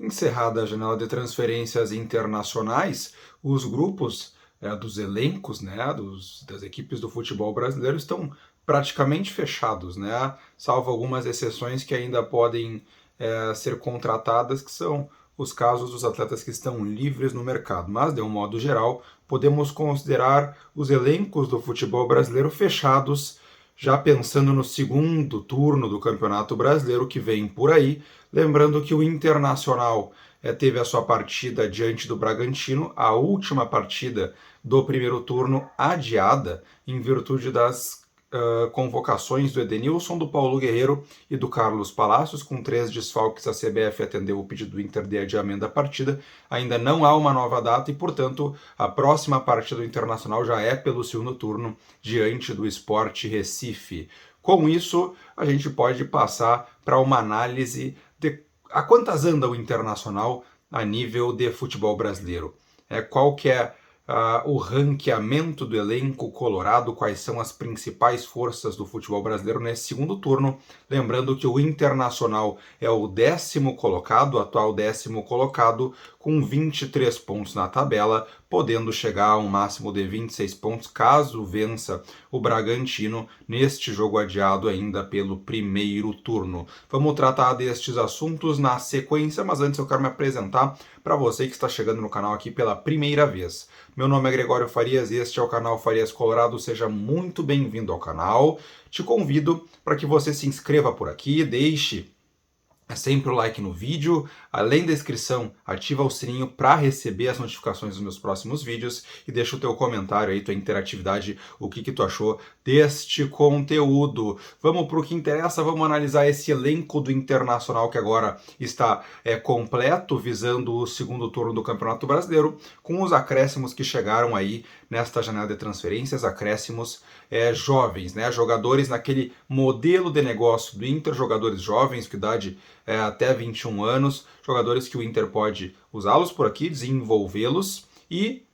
Encerrada a janela de transferências internacionais, os grupos dos elencos, né, das equipes do futebol brasileiro estão praticamente fechados, né, salvo algumas exceções que ainda podem ser contratadas, que são os casos dos atletas que estão livres no mercado. Mas, de um modo geral, podemos considerar os elencos do futebol brasileiro fechados, já pensando no segundo turno do Campeonato Brasileiro que vem por aí. Lembrando que o Internacional teve a sua partida diante do Bragantino, a última partida do primeiro turno adiada em virtude das convocações do Edenilson, do Paulo Guerreiro e do Carlos Palacios, com 3 desfalques. A CBF atendeu o pedido do Inter de adiamento da partida. Ainda não há uma nova data e, portanto, a próxima partida do Internacional já é pelo segundo turno diante do Sport Recife. Com isso, a gente pode passar para uma análise de a quantas anda o Internacional a nível de futebol brasileiro. Qual que é o ranqueamento do elenco colorado, quais são as principais forças do futebol brasileiro nesse segundo turno. Lembrando que o Internacional é o 10º colocado, atual 10º colocado, com 23 pontos na tabela, podendo chegar a um máximo de 26 pontos caso vença o Bragantino neste jogo adiado ainda pelo primeiro turno. Vamos tratar destes assuntos na sequência, mas antes eu quero me apresentar para você que está chegando no canal aqui pela primeira vez. Meu nome é Gregório Farias e este é o canal Farias Colorado. Seja muito bem-vindo ao canal. Te convido para que você se inscreva por aqui, deixe sempre o like no vídeo, além da inscrição, ativa o sininho para receber as notificações dos meus próximos vídeos e deixa o teu comentário aí, tua interatividade, o que tu achou deste conteúdo. Vamos para o que interessa, vamos analisar esse elenco do Internacional que agora está completo, visando o segundo turno do Campeonato Brasileiro, com os acréscimos que chegaram aí nesta janela de transferências, acréscimos jovens, né? Jogadores naquele modelo de negócio do Inter, jogadores jovens, com idade até 21 anos, jogadores que o Inter pode usá-los por aqui, desenvolvê-los e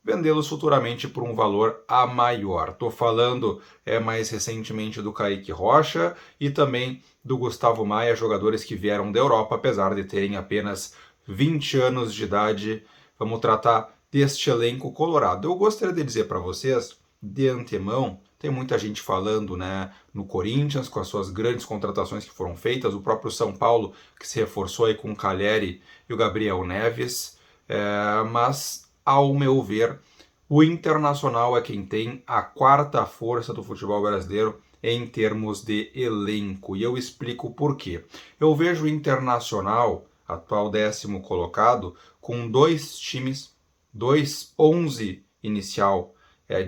vendê-los futuramente por um valor a maior. Estou falando mais recentemente do Kaique Rocha e também do Gustavo Maia, jogadores que vieram da Europa, apesar de terem apenas 20 anos de idade. Vamos tratar deste elenco colorado. Eu gostaria de dizer para vocês, de antemão, tem muita gente falando, né, no Corinthians, com as suas grandes contratações que foram feitas, o próprio São Paulo, que se reforçou aí com o Calleri e o Gabriel Neves, mas, ao meu ver, o Internacional é quem tem a quarta força do futebol brasileiro em termos de elenco. E eu explico por quê. Eu vejo o Internacional, atual 10º colocado, com dois times, dois 11 inicial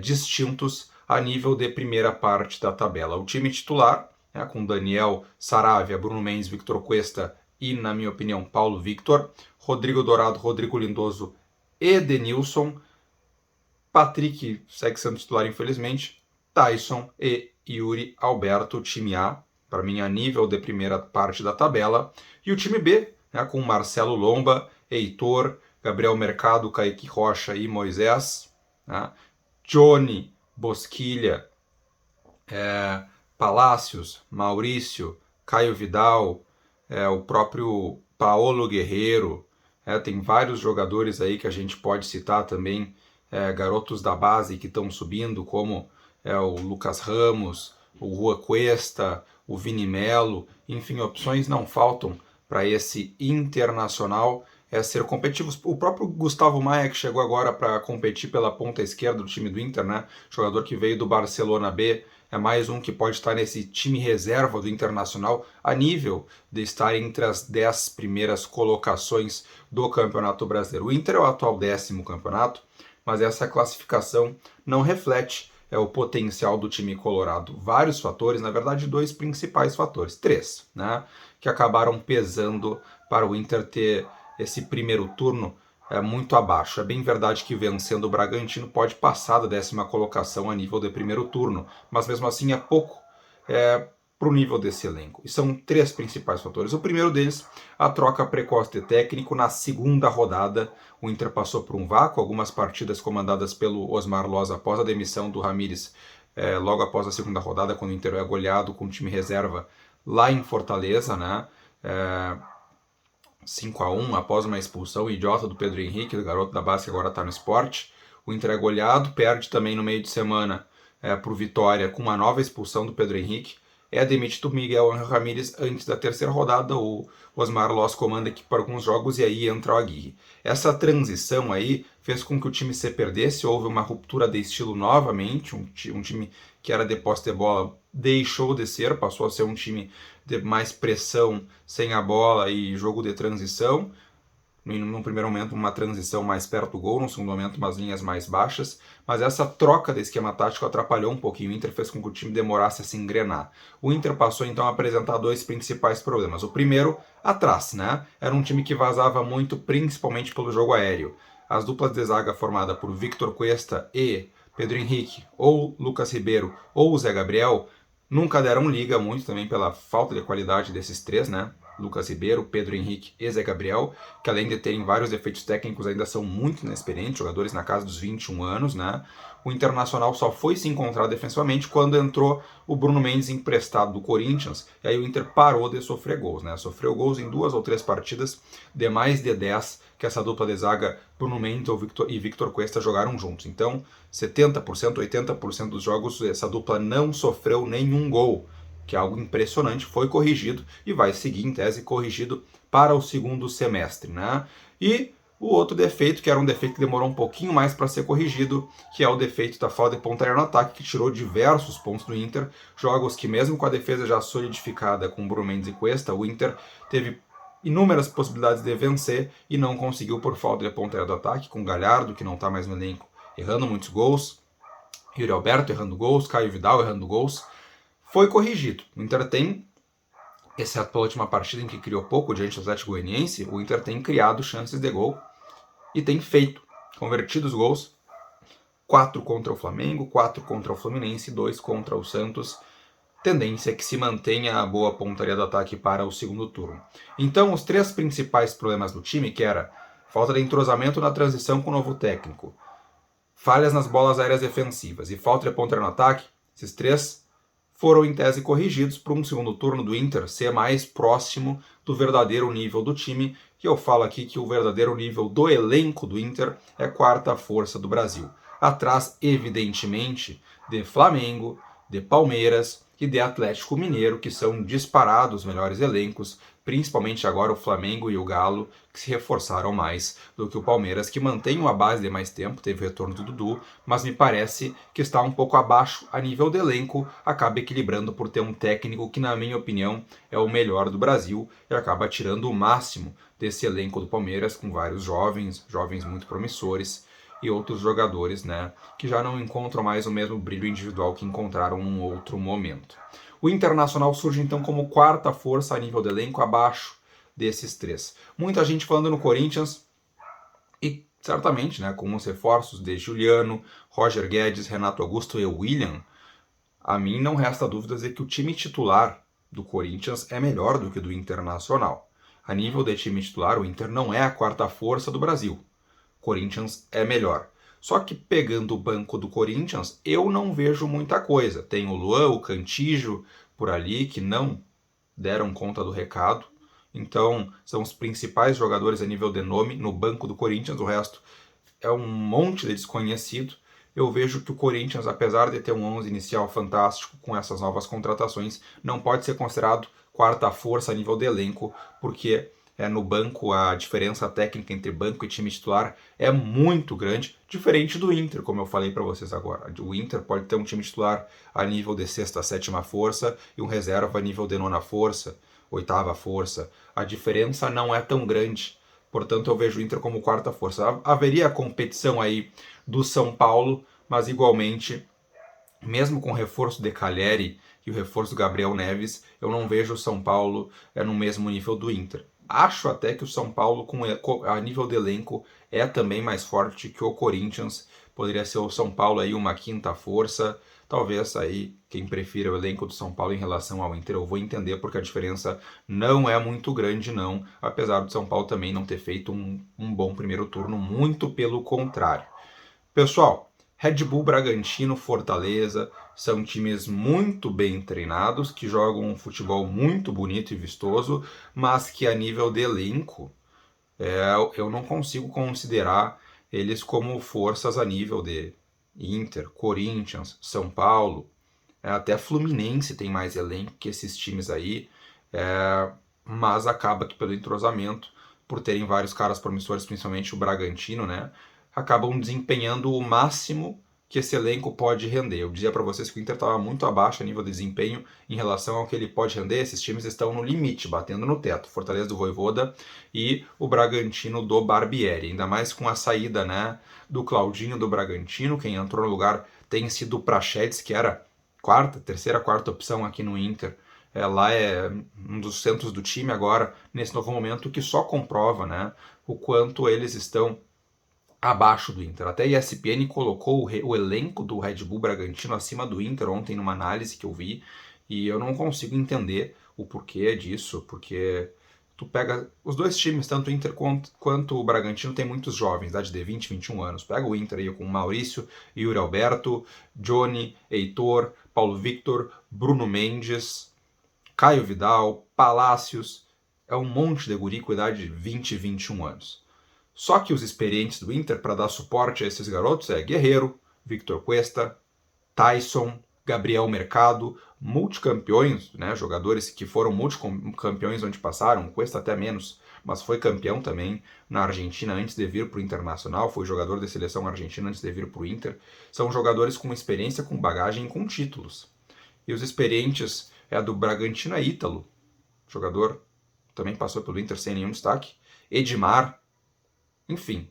distintos a nível de primeira parte da tabela. O time titular, com Daniel, Saravia, Bruno Mendes, Victor Cuesta e, na minha opinião, Paulo Victor, Rodrigo Dourado, Rodrigo Lindoso, Edenilson, Patrick segue sendo titular, infelizmente, Tyson e Yuri Alberto, time A, para mim, a nível de primeira parte da tabela, e o time B, com Marcelo Lomba, Heitor, Gabriel Mercado, Kaique Rocha e Moisés, Johnny, Bosquilha, Palácios, Maurício, Caio Vidal, o próprio Paolo Guerreiro, tem vários jogadores aí que a gente pode citar também, garotos da base que estão subindo, como o Lucas Ramos, o Rua Cuesta, o Vini Melo, enfim, opções não faltam para esse Internacional ser competitivos. O próprio Gustavo Maia, que chegou agora para competir pela ponta esquerda do time do Inter, né? Jogador que veio do Barcelona B, é mais um que pode estar nesse time reserva do Internacional a nível de estar entre as 10 primeiras colocações do Campeonato Brasileiro. O Inter é o atual 10º campeonato, mas essa classificação não reflete o potencial do time colorado. Vários fatores, na verdade, dois principais fatores, três, né, que acabaram pesando para o Inter ter esse primeiro turno muito abaixo. É bem verdade que vencendo o Bragantino pode passar da 10ª colocação a nível de primeiro turno, mas mesmo assim é pouco para o nível desse elenco. E são três principais fatores. O primeiro deles, a troca precoce de técnico na segunda rodada. O Inter passou por um vácuo, algumas partidas comandadas pelo Osmar Loz após a demissão do Ramírez, logo após a segunda rodada, quando o Inter é goleado com o time reserva lá em Fortaleza, né? 5-1 após uma expulsão idiota do Pedro Henrique, do garoto da base que agora está no Sport. O Inter é goleado, perde também no meio de semana por Vitória com uma nova expulsão do Pedro Henrique. É demitido o Miguel Ángel Ramírez antes da terceira rodada. O Osmar Loss comanda aqui para alguns jogos e aí entra o Aguirre. Essa transição aí fez com que o time se perdesse, houve uma ruptura de estilo novamente, um time que era de posse de bola deixou de ser, passou a ser um time de mais pressão sem a bola e jogo de transição. Num primeiro momento uma transição mais perto do gol, no segundo momento umas linhas mais baixas, mas essa troca de esquema tático atrapalhou um pouquinho, o Inter fez com que o time demorasse a se engrenar. O Inter passou então a apresentar dois principais problemas. O primeiro, atrás, né? Era um time que vazava muito, principalmente pelo jogo aéreo. As duplas de zaga formada por Victor Cuesta e Pedro Henrique, ou Lucas Ribeiro, ou Zé Gabriel, nunca deram liga muito também pela falta de qualidade desses três, né? Lucas Ribeiro, Pedro Henrique e Zé Gabriel, que além de terem vários defeitos técnicos ainda são muito inexperientes, jogadores na casa dos 21 anos, né? O Internacional só foi se encontrar defensivamente quando entrou o Bruno Mendes emprestado do Corinthians, e aí o Inter parou de sofrer gols, né? Sofreu gols em 2 ou 3 partidas de mais de 10 que essa dupla de zaga Bruno Mendes e Victor Cuesta jogaram juntos. Então, 70%, 80% dos jogos essa dupla não sofreu nenhum gol, que é algo impressionante, foi corrigido e vai seguir, em tese, corrigido para o segundo semestre, né? E o outro defeito, que era um defeito que demorou um pouquinho mais para ser corrigido, que é o defeito da falta de pontaria no ataque, que tirou diversos pontos do Inter, jogos que mesmo com a defesa já solidificada com Bruno Mendes e Cuesta, o Inter teve inúmeras possibilidades de vencer e não conseguiu por falta de pontaria do ataque, com Galhardo, que não está mais no elenco, errando muitos gols, Yuri Alberto errando gols, Caio Vidal errando gols. Foi corrigido. O Inter tem, exceto pela última partida em que criou pouco diante do Atlético Goianiense, o Inter tem criado chances de gol e tem feito, convertido os gols, 4 contra o Flamengo, 4 contra o Fluminense, 2 contra o Santos. Tendência é que se mantenha a boa pontaria do ataque para o segundo turno. Então, os 3 principais problemas do time, que era falta de entrosamento na transição com o novo técnico, falhas nas bolas aéreas defensivas e falta de pontaria no ataque, esses 3 foram em tese corrigidos para um segundo turno do Inter ser mais próximo do verdadeiro nível do time, que eu falo aqui que o verdadeiro nível do elenco do Inter é a 4ª força do Brasil. Atrás, evidentemente, de Flamengo, de Palmeiras e de Atlético Mineiro, que são disparados os melhores elencos, principalmente agora o Flamengo e o Galo, que se reforçaram mais do que o Palmeiras, que mantém uma base de mais tempo, teve o retorno do Dudu, mas me parece que está um pouco abaixo a nível de elenco, acaba equilibrando por ter um técnico que, na minha opinião, é o melhor do Brasil e acaba tirando o máximo desse elenco do Palmeiras, com vários jovens muito promissores, e outros jogadores, né, que já não encontram mais o mesmo brilho individual que encontraram num outro momento. O Internacional surge então como 4ª força a nível de elenco, abaixo desses 3. Muita gente falando no Corinthians e certamente, né, com os reforços de Juliano, Roger Guedes, Renato Augusto e William, a mim não resta dúvidas de que o time titular do Corinthians é melhor do que o do Internacional. A nível de time titular, o Inter não é a 4ª força do Brasil. Corinthians é melhor. Só que pegando o banco do Corinthians, eu não vejo muita coisa. Tem o Luan, o Cantillo por ali, que não deram conta do recado. Então, são os principais jogadores a nível de nome no banco do Corinthians. O resto é um monte de desconhecido. Eu vejo que o Corinthians, apesar de ter um 11 inicial fantástico com essas novas contratações, não pode ser considerado 4ª força a nível de elenco, porque no banco a diferença técnica entre banco e time titular é muito grande, diferente do Inter, como eu falei para vocês agora. O Inter pode ter um time titular a nível de 6ª, 7ª força e um reserva a nível de 9ª força, 8ª força. A diferença não é tão grande, portanto eu vejo o Inter como 4ª força. Haveria a competição aí do São Paulo, mas igualmente, mesmo com o reforço de Calleri e o reforço do Gabriel Neves, eu não vejo o São Paulo no mesmo nível do Inter. Acho até que o São Paulo, a nível de elenco, é também mais forte que o Corinthians. Poderia ser o São Paulo aí uma 5ª força. Talvez aí quem prefira o elenco do São Paulo em relação ao Inter, eu vou entender porque a diferença não é muito grande não, apesar do São Paulo também não ter feito um bom primeiro turno, muito pelo contrário. Pessoal, Red Bull Bragantino, Fortaleza, são times muito bem treinados, que jogam um futebol muito bonito e vistoso, mas que a nível de elenco Eu não consigo considerar eles como forças a nível de Inter, Corinthians, São Paulo, até Fluminense tem mais elenco que esses times aí, mas acaba que pelo entrosamento, por terem vários caras promissores, principalmente o Bragantino, né, acabam desempenhando o máximo que esse elenco pode render. Eu dizia para vocês que o Inter estava muito abaixo a nível de desempenho em relação ao que ele pode render. Esses times estão no limite, batendo no teto. Fortaleza do Vojvoda e o Bragantino do Barbieri. Ainda mais com a saída, né, do Claudinho do Bragantino. Quem entrou no lugar tem sido o Prachedes, que era terceira, quarta opção aqui no Inter. Lá é um dos centros do time agora, nesse novo momento, que só comprova, né, o quanto eles estão abaixo do Inter. Até a ESPN colocou o elenco do Red Bull Bragantino acima do Inter ontem numa análise que eu vi, e eu não consigo entender o porquê disso, porque tu pega os dois times, tanto o Inter quanto o Bragantino, tem muitos jovens, idade de 20, 21 anos. Pega o Inter aí com Maurício, Yuri Alberto, Johnny, Heitor, Paulo Victor, Bruno Mendes, Caio Vidal, Palácios, é um monte de guri com idade de 20 e 21 anos. Só que os experientes do Inter, para dar suporte a esses garotos, é Guerreiro, Victor Cuesta, Tyson, Gabriel Mercado, multicampeões, né, jogadores que foram multicampeões onde passaram, Cuesta até menos, mas foi campeão também na Argentina antes de vir para o Internacional, foi jogador da seleção argentina antes de vir para o Inter. São jogadores com experiência, com bagagem e com títulos. E os experientes é a do Bragantino é Ítalo, jogador também passou pelo Inter sem nenhum destaque. Edmar, enfim,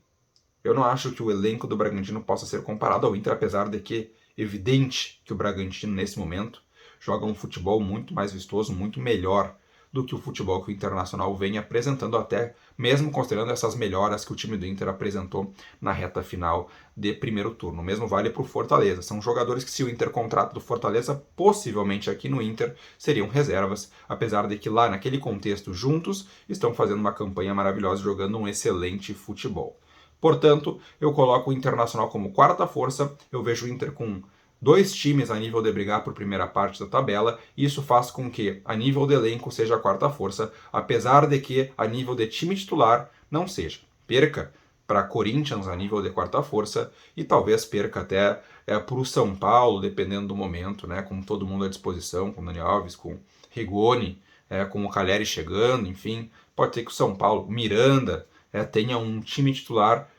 eu não acho que o elenco do Bragantino possa ser comparado ao Inter, apesar de que é evidente que o Bragantino, nesse momento, joga um futebol muito mais vistoso, muito melhor do que o futebol que o Internacional vem apresentando, até mesmo considerando essas melhoras que o time do Inter apresentou na reta final de primeiro turno. O mesmo vale para o Fortaleza. São jogadores que, se o Inter contrata do Fortaleza, possivelmente aqui no Inter seriam reservas, apesar de que lá naquele contexto juntos estão fazendo uma campanha maravilhosa, jogando um excelente futebol. Portanto, eu coloco o Internacional como quarta força, eu vejo o Inter com dois times a nível de brigar por primeira parte da tabela, e isso faz com que, a nível de elenco, seja a quarta força, apesar de que, a nível de time titular, não seja. Perca para Corinthians a nível de quarta força, e talvez perca até para o São Paulo, dependendo do momento, né, com todo mundo à disposição, com o Dani Alves, com Rigoni, com o Calleri chegando, enfim, pode ser que o São Paulo, Miranda, tenha um time titular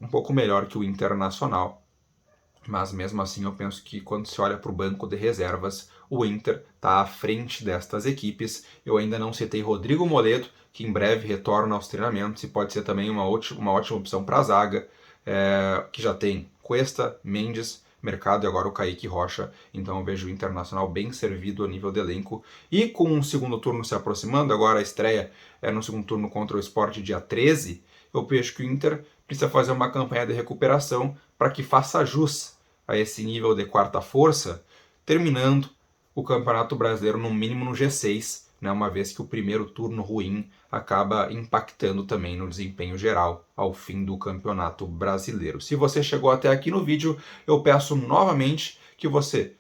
um pouco melhor que o Internacional. Mas mesmo assim eu penso que quando se olha para o banco de reservas, o Inter está à frente destas equipes. Eu ainda não citei Rodrigo Moledo, que em breve retorna aos treinamentos e pode ser também uma ótima opção para a zaga, que já tem Cuesta, Mendes, Mercado e agora o Kaique Rocha. Então eu vejo o Internacional bem servido a nível de elenco. E com um segundo turno se aproximando, agora a estreia é no segundo turno contra o Sport dia 13, eu vejo que o Inter precisa fazer uma campanha de recuperação para que faça jus a esse nível de quarta força, terminando o Campeonato Brasileiro no mínimo no G6, né, uma vez que o primeiro turno ruim acaba impactando também no desempenho geral ao fim do Campeonato Brasileiro. Se você chegou até aqui no vídeo, eu peço novamente que você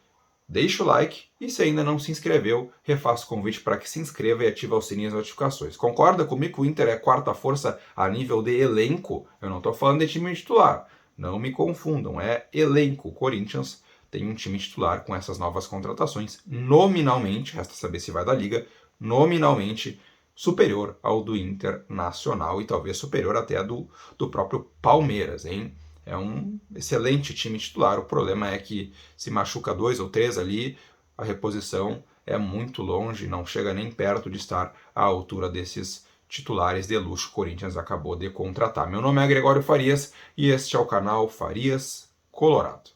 deixe o like e, se ainda não se inscreveu, refaça o convite para que se inscreva e ative o sininho das notificações. Concorda comigo que o Inter é quarta força a nível de elenco? Eu não estou falando de time titular. Não me confundam, é elenco. O Corinthians tem um time titular com essas novas contratações, nominalmente, resta saber se vai da Liga, nominalmente superior ao do Internacional e talvez superior até do próprio Palmeiras, hein? É um excelente time titular. O problema é que se machuca 2 ou 3 ali, a reposição é muito longe, não chega nem perto de estar à altura desses titulares de luxo que o Corinthians acabou de contratar. Meu nome é Gregório Farias e este é o canal Farias Colorado.